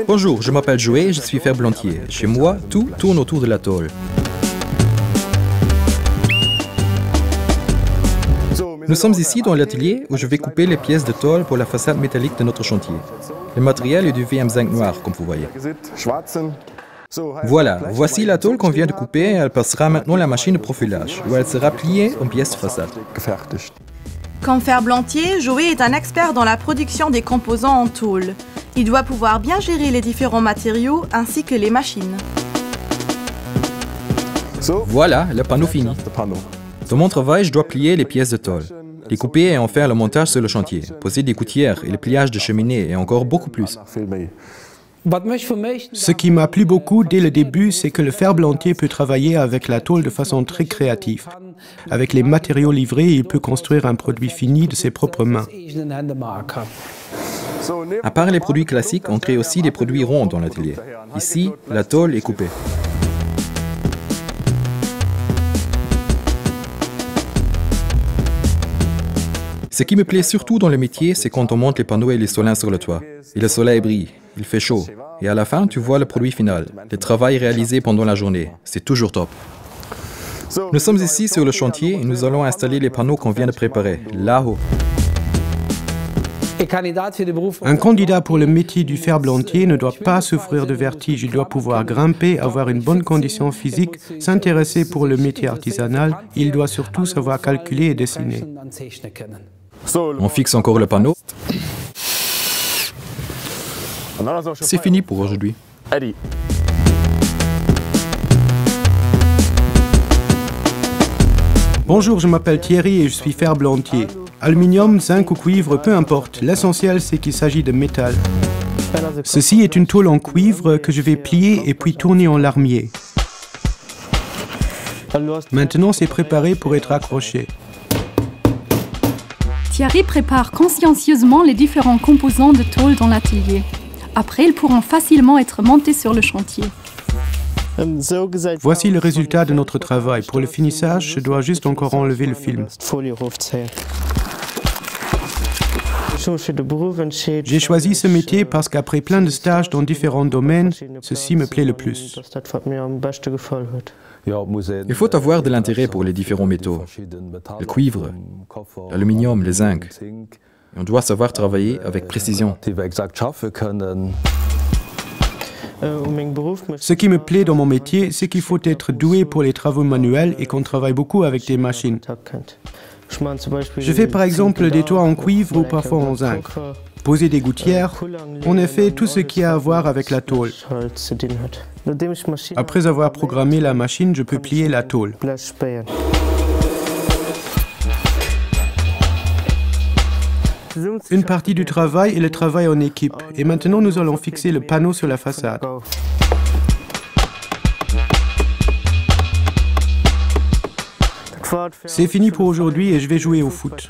Bonjour, je m'appelle Joey et je suis ferblantier. Chez moi, tout tourne autour de la tôle. Nous sommes ici dans l'atelier où je vais couper les pièces de tôle pour la façade métallique de notre chantier. Le matériel est du VM5 noir, comme vous voyez. Voilà, voici la tôle qu'on vient de couper et elle passera maintenant la machine de profilage, où elle sera pliée en pièces de façade. Comme ferblantier, Joey est un expert dans la production des composants en tôle. Il doit pouvoir bien gérer les différents matériaux ainsi que les machines. Voilà, le panneau fini. Dans mon travail, je dois plier les pièces de tôle, les couper et en faire le montage sur le chantier, poser des gouttières et le pliage de cheminée et encore beaucoup plus. Ce qui m'a plu beaucoup dès le début, c'est que le ferblantier peut travailler avec la tôle de façon très créative. Avec les matériaux livrés, il peut construire un produit fini de ses propres mains. À part les produits classiques, on crée aussi des produits ronds dans l'atelier. Ici, la tôle est coupée. Ce qui me plaît surtout dans le métier, c'est quand on monte les panneaux et les solins sur le toit. Et le soleil brille, il fait chaud. Et à la fin, tu vois le produit final, le travail réalisé pendant la journée. C'est toujours top. Nous sommes ici sur le chantier et nous allons installer les panneaux qu'on vient de préparer, là-haut. Un candidat pour le métier du ferblantier ne doit pas souffrir de vertige. Il doit pouvoir grimper, avoir une bonne condition physique, s'intéresser pour le métier artisanal. Il doit surtout savoir calculer et dessiner. On fixe encore le panneau. C'est fini pour aujourd'hui. Bonjour, je m'appelle Thierry et je suis ferblantier. Aluminium, zinc ou cuivre, peu importe. L'essentiel, c'est qu'il s'agit de métal. Ceci est une tôle en cuivre que je vais plier et puis tourner en larmier. Maintenant, c'est préparé pour être accroché. Thierry prépare consciencieusement les différents composants de tôle dans l'atelier. Après, ils pourront facilement être montés sur le chantier. Voici le résultat de notre travail. Pour le finissage, je dois juste encore enlever le film. J'ai choisi ce métier parce qu'après plein de stages dans différents domaines, ceci me plaît le plus. Il faut avoir de l'intérêt pour les différents métaux. Le cuivre, l'aluminium, le zinc. Et on doit savoir travailler avec précision. Ce qui me plaît dans mon métier, c'est qu'il faut être doué pour les travaux manuels et qu'on travaille beaucoup avec des machines. Je fais par exemple des toits en cuivre ou parfois en zinc. Poser des gouttières, en effet, tout ce qui a à voir avec la tôle. Après avoir programmé la machine, je peux plier la tôle. Une partie du travail est le travail en équipe. Et maintenant, nous allons fixer le panneau sur la façade. C'est fini pour aujourd'hui et je vais jouer au foot.